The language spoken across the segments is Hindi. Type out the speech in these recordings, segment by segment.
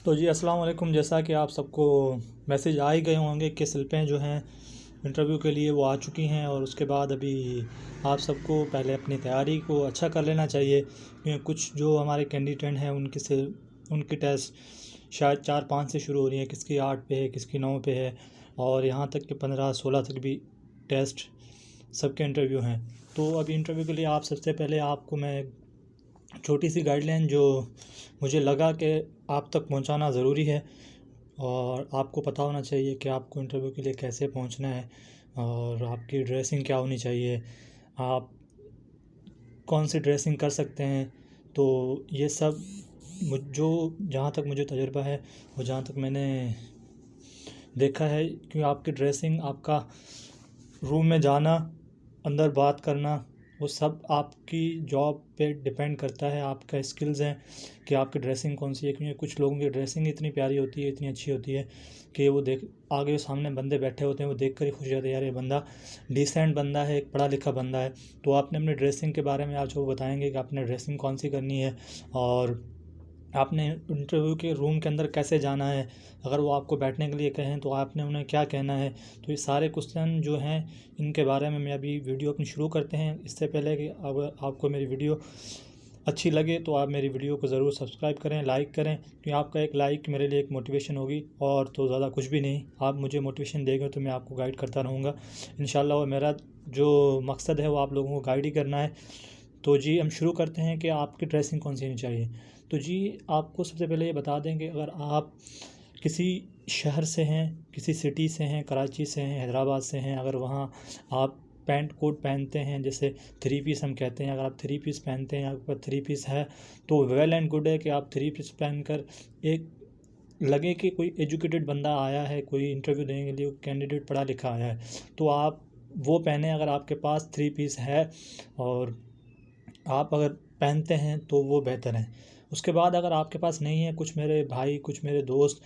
तो जी अस्सलाम वालेकुम। जैसा कि आप सबको मैसेज आ ही गए होंगे कि शिल्पें जो हैं इंटरव्यू के लिए वो आ चुकी हैं, और उसके बाद अभी आप सबको पहले अपनी तैयारी को अच्छा कर लेना चाहिए, क्योंकि कुछ जो हमारे कैंडिडेट हैं उनकी टेस्ट शायद 4-5 से शुरू हो रही है, किसकी 8 पे है, किसकी 9 पे है, और यहाँ तक कि 15-16 तक भी टेस्ट सबके इंटरव्यू हैं। तो अभी इंटरव्यू के लिए आप सबसे पहले आपको मैं छोटी सी गाइडलाइन जो मुझे लगा कि आप तक पहुंचाना ज़रूरी है, और आपको पता होना चाहिए कि आपको इंटरव्यू के लिए कैसे पहुंचना है, और आपकी ड्रेसिंग क्या होनी चाहिए, आप कौन सी ड्रेसिंग कर सकते हैं। तो ये सब जो जहाँ तक मुझे तजुर्बा है और जहाँ तक मैंने देखा है, कि आपकी ड्रेसिंग, आपका रूम में जाना, अंदर बात करना, वो सब आपकी जॉब पे डिपेंड करता है। आपका स्किल्स हैं कि आपकी ड्रेसिंग कौन सी है, क्योंकि कुछ लोगों की ड्रेसिंग इतनी प्यारी होती है, इतनी अच्छी होती है कि वो देख आगे सामने बंदे बैठे होते हैं, वो देख कर ही खुश जाते हैं, यार ये बंदा डिसेंट बंदा है, एक पढ़ा लिखा बंदा है। तो आपने अपनी ड्रेसिंग के बारे में आज वो बताएंगे कि आपने ड्रेसिंग कौन सी करनी है, और आपने इंटरव्यू के रूम के अंदर कैसे जाना है, अगर वो आपको बैठने के लिए कहें तो आपने उन्हें क्या कहना है। तो ये सारे क्वेश्चन जो हैं, इनके बारे में मैं अभी वीडियो अपनी शुरू करते हैं। इससे पहले कि अगर आपको मेरी वीडियो अच्छी लगे तो आप मेरी वीडियो को ज़रूर सब्सक्राइब करें, लाइक करें, क्योंकि आपका एक लाइक मेरे लिए एक मोटिवेशन होगी, और तो ज़्यादा कुछ भी नहीं। आप मुझे मोटिवेशन देंगे तो मैं आपको गाइड करता रहूँगा इंशाल्लाह, और मेरा जो मकसद है वो आप लोगों को गाइड ही करना है। तो जी हम शुरू करते हैं कि आपकी ड्रेसिंग कौन सी होनी चाहिए। तो जी आपको सबसे पहले ये बता दें कि अगर आप किसी शहर से हैं, किसी सिटी से हैं, कराची से हैं, हैदराबाद से हैं, अगर वहाँ आप पैंट कोट पहनते हैं, जैसे थ्री पीस हम कहते हैं, अगर आप थ्री पीस पहनते हैं, आपके पास थ्री पीस है, तो वेल एंड गुड है कि आप थ्री पीस पहन कर एक लगे कि कोई एजुकेटेड बंदा आया है, कोई इंटरव्यू देने के लिए कैंडिडेट पढ़ा लिखा आया है, तो आप वो पहने अगर आपके पास थ्री पीस है, और आप अगर पहनते हैं तो वो बेहतर है। उसके बाद अगर आपके पास नहीं है, कुछ मेरे भाई, कुछ मेरे दोस्त,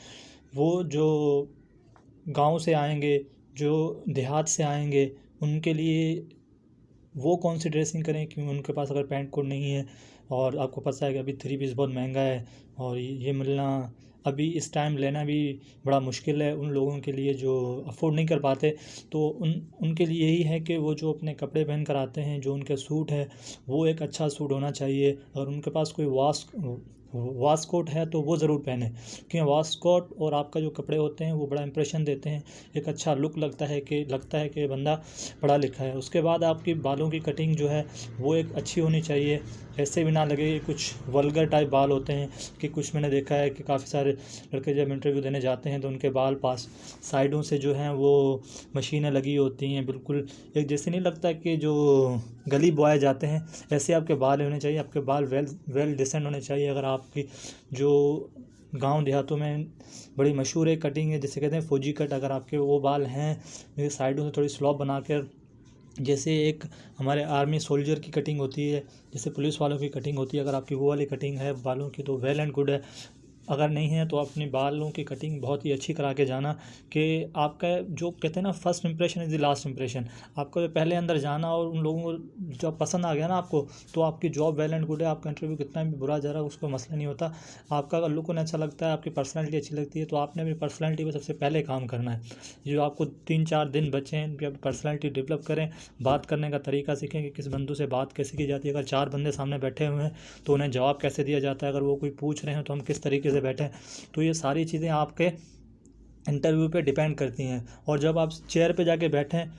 वो जो गांव से आएंगे, जो देहात से आएंगे, उनके लिए वो कौन सी ड्रेसिंग करें, क्योंकि उनके पास अगर पैंट कोट नहीं है, और आपको पता है कि अभी थ्री पीस बहुत महंगा है, और ये मिलना अभी इस टाइम लेना भी बड़ा मुश्किल है उन लोगों के लिए जो अफोर्ड नहीं कर पाते। तो उनके लिए यही है कि वो जो अपने कपड़े पहन कर आते हैं, जो उनके सूट है, वो एक अच्छा सूट होना चाहिए। अगर उनके पास कोई वास कोट है तो वो ज़रूर पहने, क्योंकि वास कोट और आपका जो कपड़े होते हैं वो बड़ा इंप्रेशन देते हैं, एक अच्छा लुक लगता है कि बंदा पढ़ा लिखा है। उसके बाद आपकी बालों की कटिंग जो है वो एक अच्छी होनी चाहिए, ऐसे भी ना लगे कि कुछ वल्गर टाइप बाल होते हैं। कि कुछ मैंने देखा है कि काफ़ी सारे लड़के जब इंटरव्यू देने जाते हैं तो उनके बाल पास साइडों से जो हैं वो मशीनें लगी होती हैं, बिल्कुल एक जैसे नहीं लगता कि जो गली बॉय जाते हैं, ऐसे आपके बाल होने चाहिए। आपके बाल वेल डिसेंट होने चाहिए। अगर आपकी जो गांव देहातों में बड़ी मशहूर एक कटिंग है, जिसे कहते हैं फौजी कट, अगर आपके वो बाल हैं साइडों से थोड़ी स्लॉप बनाकर, जैसे एक हमारे आर्मी सोल्जर की कटिंग होती है, जैसे पुलिस वालों की कटिंग होती है, अगर आपकी वो वाली कटिंग है बालों की तो वेल एंड गुड है। अगर नहीं है तो अपने बालों की कटिंग बहुत ही अच्छी करा के जाना, कि आपका जो कहते हैं ना, first impression is the last impression. आपको पहले अंदर जाना और उन लोगों को जब पसंद आ गया ना आपको, तो आपकी जॉब वेल एंड गुड है। आपका इंटरव्यू कितना भी बुरा जा रहा है उसको मसला नहीं होता। आपका अगर लुक उन्हें अच्छा लगता है, आपकी पर्सनैलिटी अच्छी लगती है, तो आपने अपनी पर्सनैलिटी पर सबसे पहले काम करना है। जो आपको 3-4 दिन बचे हैं, उनकी पर्सनैलिटी डेवलप करें, बात करने का तरीका सीखें कि किस बंदू से बात कैसे की जाती है। अगर 4 बंदे सामने बैठे हुए हैं तो उन्हें जवाब कैसे दिया जाता है, अगर वो कोई पूछ रहे हैं तो हम किस तरीके से बैठें। तो ये सारी चीज़ें आपके इंटरव्यू पे डिपेंड करती हैं। और जब आप चेयर पे जाके बैठें,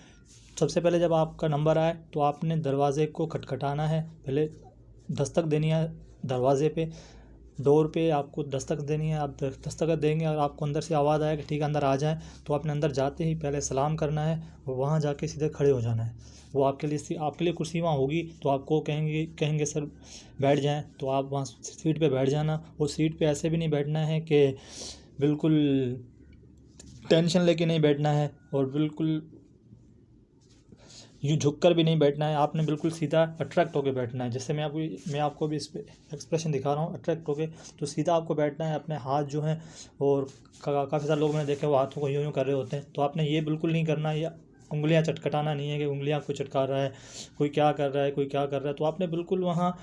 सबसे पहले जब आपका नंबर आए तो आपने दरवाज़े को खटखटाना है, पहले दस्तक देनी है दरवाज़े पे, डोर पे आपको दस्तक देनी है। आप दस्तक देंगे और आपको अंदर से आवाज़ आए कि ठीक है अंदर आ जाएं, तो आपने अंदर जाते ही पहले सलाम करना है, और वहाँ जाके सीधे खड़े हो जाना है। वो आपके लिए कुर्सी वहाँ होगी, तो आपको कहेंगे सर बैठ जाएं, तो आप वहाँ सीट पे बैठ जाना। और सीट पे ऐसे भी नहीं बैठना है कि बिल्कुल टेंशन लेके नहीं बैठना है, और बिल्कुल यूँ झुक कर भी नहीं बैठना है। आपने बिल्कुल सीधा अट्रैक्ट होकर बैठना है। जैसे मैं आपको भी इस पर एक्सप्रेशन दिखा रहा हूँ, अट्रैक्ट होके, तो सीधा आपको बैठना है। अपने हाथ जो हैं, और काफ़ी सारे लोग मैंने देखे वो हाथों को यूँ यूँ कर रहे होते हैं, तो आपने ये बिल्कुल नहीं करना, या उंगलियां चटकटाना नहीं है कि उंगलियां कोई चटका रहा है, कोई क्या कर रहा है, कोई क्या कर रहा है। तो आपने बिल्कुल वहाँ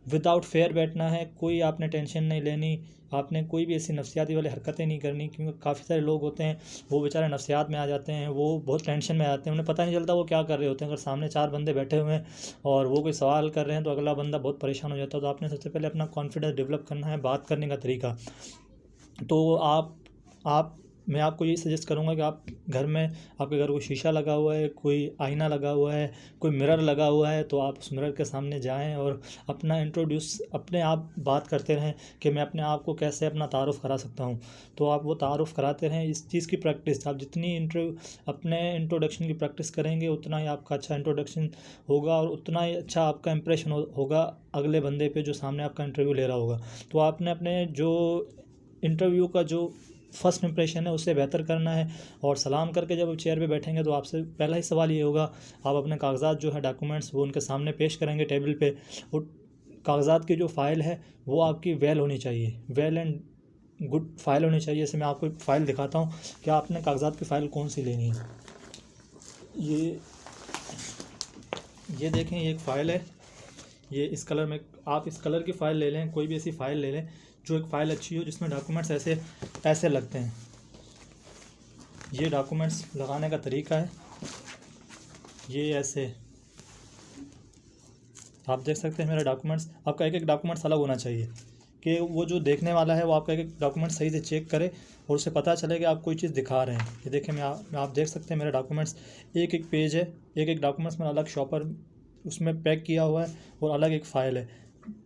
विदाउट फेयर बैठना है, कोई आपने टेंशन नहीं लेनी, आपने कोई भी ऐसी नफसियाती वाली हरकतें नहीं करनी, क्योंकि काफ़ी सारे लोग होते हैं वो बेचारे नफसियात में आ जाते हैं, वो बहुत टेंशन में आ जाते हैं, उन्हें पता नहीं चलता वो क्या कर रहे होते हैं। अगर सामने 4 बंदे बैठे हुए हैं और वो कोई सवाल कर रहे हैं तो अगला बंदा बहुत परेशान हो जाता है। तो आपने सबसे पहले अपना कॉन्फिडेंस डेवलप करना है, बात करने का तरीका। तो आप मैं आपको यही सजेस्ट करूँगा कि आप घर में, आपके घर कोई शीशा लगा हुआ है, कोई आईना लगा हुआ है, कोई मिरर लगा हुआ है, तो आप उस मिरर के सामने जाएं और अपना इंट्रोड्यूस, अपने आप बात करते रहें कि मैं अपने आप को कैसे अपना तारुफ़ करा सकता हूं। तो आप वो तारुफ़ कराते रहें। इस चीज़ की प्रैक्टिस, आप जितनी अपने इंट्रोडक्शन की प्रैक्टिस करेंगे उतना ही आपका अच्छा इंट्रोडक्शन होगा और उतना ही अच्छा आपका इंप्रेशन होगा अगले बंदे पे जो सामने आपका इंटरव्यू ले रहा होगा। तो आपने अपने जो इंटरव्यू का जो फर्स्ट इंप्रेशन है उससे बेहतर करना है। और सलाम करके जब चेयर पे बैठेंगे तो आपसे पहला ही सवाल ये होगा, आप अपने कागजात जो है, डॉक्यूमेंट्स, वो उनके सामने पेश करेंगे टेबल पे। वो कागजात की जो फ़ाइल है वो आपकी वेल होनी चाहिए, वेल एंड गुड फाइल होनी चाहिए। जैसे मैं आपको एक फ़ाइल दिखाता हूँ कि आपने कागजात की फ़ाइल कौन सी लेनी है। ये देखें, ये एक फ़ाइल है, ये इस कलर में, आप इस कलर की फ़ाइल ले लें, कोई भी ऐसी फ़ाइल ले लें जो एक फ़ाइल अच्छी हो, जिसमें डॉक्यूमेंट्स ऐसे लगते हैं। ये डॉक्यूमेंट्स लगाने का तरीका है, ये ऐसे आप देख सकते हैं मेरा डॉक्यूमेंट्स। आपका एक एक डॉक्यूमेंट्स अलग होना चाहिए कि वो जो देखने वाला है वो आपका एक एक डॉक्यूमेंट सही से चेक करे और उसे पता चले कि आप कोई चीज़ दिखा रहे हैं। ये देखें, आप देख सकते हैं मेरे डॉक्यूमेंट्स, एक एक पेज है, एक एक डॉक्यूमेंट्स में अलग शॉपर उसमें पैक किया हुआ है और अलग एक फ़ाइल है।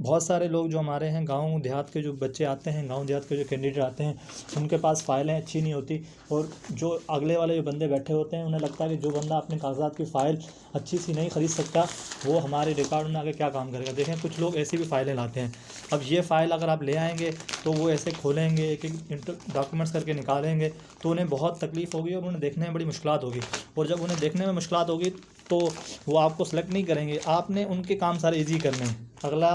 बहुत सारे लोग जो हमारे हैं, गांव देहात के जो बच्चे आते हैं, गांव देहात के जो कैंडिडेट आते हैं, उनके पास फ़ाइलें अच्छी नहीं होती और जो अगले वाले जो बंदे बैठे होते हैं उन्हें लगता है कि जो बंदा अपने कागजात की फ़ाइल अच्छी सी नहीं ख़रीद सकता वो हमारे रिकॉर्ड में आगे क्या काम करेगा। देखें, कुछ लोग ऐसी भी फ़ाइलें लाते हैं। अब ये फ़ाइल अगर आप ले आएंगे तो वो ऐसे खोलेंगे, एक एक डॉक्यूमेंट्स करके निकालेंगे तो उन्हें बहुत तकलीफ़ होगी और उन्हें देखने में बड़ी मुश्किलात होगी। और जब उन्हें देखने में मुश्किलात होगी तो वो आपको सेलेक्ट नहीं करेंगे। आपने उनके काम सारे ईजी करने हैं। अगला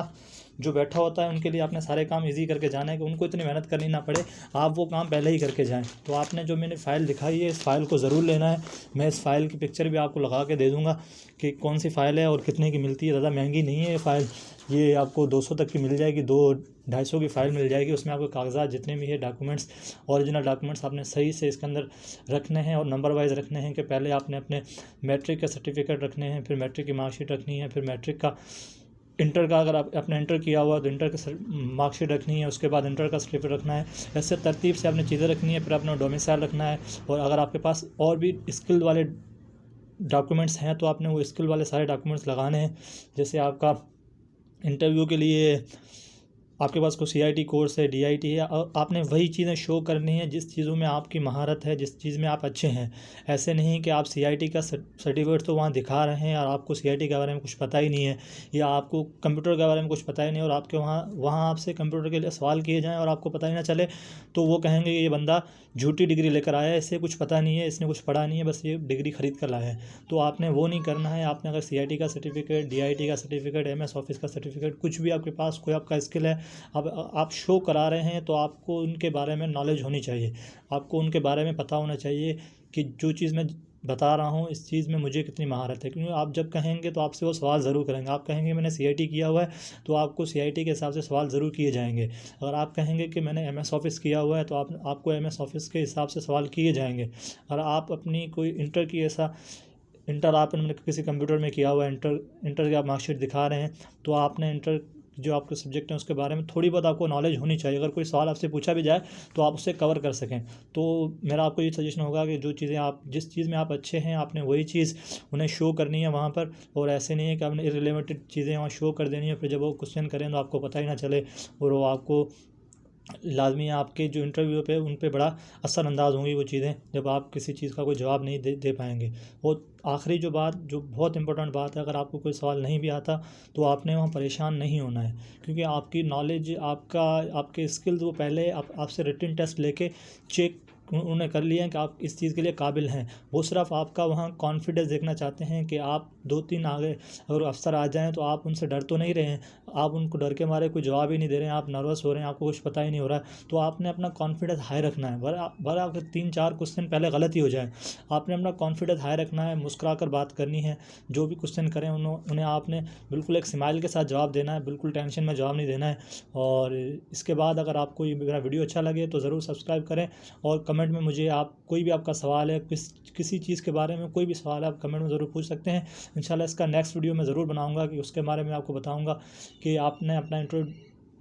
जो बैठा होता है उनके लिए आपने सारे काम इजी करके जाना है कि उनको इतनी मेहनत करनी ना पड़े, आप वो काम पहले ही करके जाएं। तो आपने जो मैंने फ़ाइल दिखाई है, इस फ़ाइल को ज़रूर लेना है। मैं इस फ़ाइल की पिक्चर भी आपको लगा के दे दूँगा कि कौन सी फ़ाइल है और कितने की मिलती है। ज़्यादा महंगी नहीं है ये फ़ाइल, ये आपको 200 तक की मिल जाएगी, 200-250 की फ़ाइल मिल जाएगी। उसमें आपके कागजात जितने भी है, डॉक्यूमेंट्स, ओरिजिनल डॉक्यूमेंट्स आपने सही से इसके अंदर रखने हैं और नंबर वाइज रखने हैं कि पहले आपने अपने मैट्रिक का सर्टिफिकेट रखने हैं, फिर मैट्रिक की मार्कशीट रखनी है, फिर मैट्रिक का, इंटर का अगर आपने इंटर किया हुआ तो इंटर की मार्कशीट रखनी है, उसके बाद इंटर का सर्टिफिकेट रखना है। ऐसे तरतीब से आपने चीज़ें रखनी है। फिर अपना डोमिसाइल रखना है और अगर आपके पास और भी स्किल वाले डॉक्यूमेंट्स हैं तो आपने वो स्किल वाले सारे डॉक्यूमेंट्स लगाने हैं। जैसे आपका इंटरव्यू के लिए आपके पास कोई CIT कोर्स है, DIT है, आपने वही चीज़ें शो करनी है जिस चीज़ों में आपकी महारत है, जिस चीज़ में आप अच्छे हैं। ऐसे नहीं कि आप CIT का सर्टिफिकेट तो वहाँ दिखा रहे हैं और आपको CIT के बारे में कुछ पता ही नहीं है, या आपको कंप्यूटर के बारे में कुछ पता ही नहीं और आपके वहाँ आपसे कंप्यूटर के लिए सवाल किए जाएँ और आपको पता ही ना चले, तो वो कहेंगे ये बंदा झूठी डिग्री लेकर आया है, इसे कुछ पता नहीं है, इसने कुछ पढ़ा नहीं है, बस ये डिग्री ख़रीद कर लाया है। तो आपने वो नहीं करना है। आपने अगर CIT का सर्टिफिकेट, DIT का सर्टिफिकेट, MS ऑफिस का सर्टिफिकेट, कुछ भी आपके पास कोई आपका स्किल है, अब आप शो करा रहे हैं तो आपको उनके बारे में नॉलेज होनी चाहिए। आपको उनके बारे में पता होना चाहिए कि जो चीज़ मैं बता रहा हूँ इस चीज़ में मुझे कितनी महारत है। क्योंकि आप जब कहेंगे तो आपसे वो सवाल ज़रूर करेंगे। आप कहेंगे मैंने CIT किया हुआ है तो आपको CIT के हिसाब से सवाल ज़रूर किए जाएंगे। अगर आप कहेंगे कि मैंने MS ऑफिस किया हुआ है तो आपको MS ऑफिस के हिसाब से सवाल किए जाएंगे। अगर आप अपनी कोई इंटर की इंटर आपने किसी कंप्यूटर में किया हुआ है, इंटर की आप मार्कशीट दिखा रहे हैं तो आपने इंटर जो आपके सब्जेक्ट हैं उसके बारे में थोड़ी बहुत आपको नॉलेज होनी चाहिए। अगर कोई सवाल आपसे पूछा भी जाए तो आप उससे कवर कर सकें। तो मेरा आपको ये सजेशन होगा कि जो चीज़ें आप, जिस चीज़ में आप अच्छे हैं, आपने वही चीज़ उन्हें शो करनी है वहाँ पर। और ऐसे नहीं है कि आपने इररिलेवेंट चीज़ें वहाँ शो कर देनी है, फिर जब वो क्वेश्चन करें तो आपको पता ही ना चले और वो आपको लाजमी है आपके जो इंटरव्यू पे उन पे बड़ा असरअंदाज होंगी वो चीज़ें, जब आप किसी चीज़ का कोई जवाब नहीं दे पाएंगे। और आखिरी जो बात, जो बहुत इंपॉर्टेंट बात है, अगर आपको कोई सवाल नहीं भी आता तो आपने वहाँ परेशान नहीं होना है, क्योंकि आपकी नॉलेज, आपके स्किल्स वो पहले आपसे रिटन टेस्ट लेके चेक उन्होंने कर लिया है कि आप इस चीज़ के लिए काबिल हैं। वो सिर्फ आपका वहाँ कॉन्फिडेंस देखना चाहते हैं कि आप 2-3 आगे अगर अफसर आ जाएँ तो आप उनसे डर तो नहीं रहे हैं। आप उनको डर के मारे कोई जवाब ही नहीं दे रहे हैं, आप नर्वस हो रहे हैं, आपको कुछ पता ही नहीं हो रहा है, तो आपने अपना कॉन्फिडेंस हाई रखना है। भले आपके 3-4 क्वेश्चन पहले गलत ही हो जाए, आपने अपना कॉन्फिडेंस हाई रखना है, मुस्कुरा कर बात करनी है। जो भी क्वेश्चन करें उन्हें आपने बिल्कुल एक स्माइल के साथ जवाब देना है, बिल्कुल टेंशन में जवाब नहीं देना है। और इसके बाद अगर आपको ये मेरा वीडियो अच्छा लगे तो ज़रूर सब्सक्राइब करें, और कमेंट में मुझे आप कोई भी आपका सवाल है, किसी चीज़ के बारे में कोई भी सवाल है, आप कमेंट में ज़रूर पूछ सकते हैं। इंशाल्लाह इसका नेक्स्ट वीडियो मैं ज़रूर बनाऊंगा कि उसके बारे में आपको बताऊंगा कि आपने अपना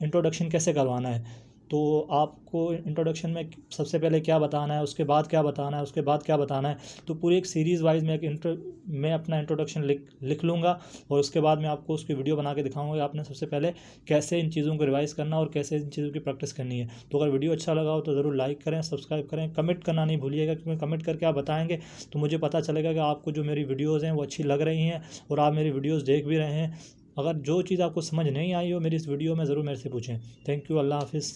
इंट्रोडक्शन कैसे करवाना है। तो आपको इंट्रोडक्शन में सबसे पहले क्या बताना है, उसके बाद क्या बताना है, उसके बाद क्या बताना है, तो पूरी एक सीरीज़ वाइज मैं अपना इंट्रोडक्शन लिख लूँगा, और उसके बाद मैं आपको उसकी वीडियो बना के दिखाऊंगा कि आपने सबसे पहले कैसे इन चीज़ों को रिवाइज़ करना और कैसे इन चीज़ों की प्रैक्टिस करनी है। तो अगर वीडियो अच्छा लगा हो तो ज़रूर लाइक करें, सब्सक्राइब करें, कमेंट करना नहीं भूलिएगा, क्योंकि कमेंट करके आप बताएंगे तो मुझे पता चलेगा कि आपको जो मेरी वीडियोज़ हैं वो अच्छी लग रही हैं और आप मेरी वीडियोज़ देख भी रहे हैं। अगर जो चीज़ आपको समझ नहीं आई हो मेरी इस वीडियो में, ज़रूर मेरे से पूछें। Thank you. अल्लाह हाफ़िज़।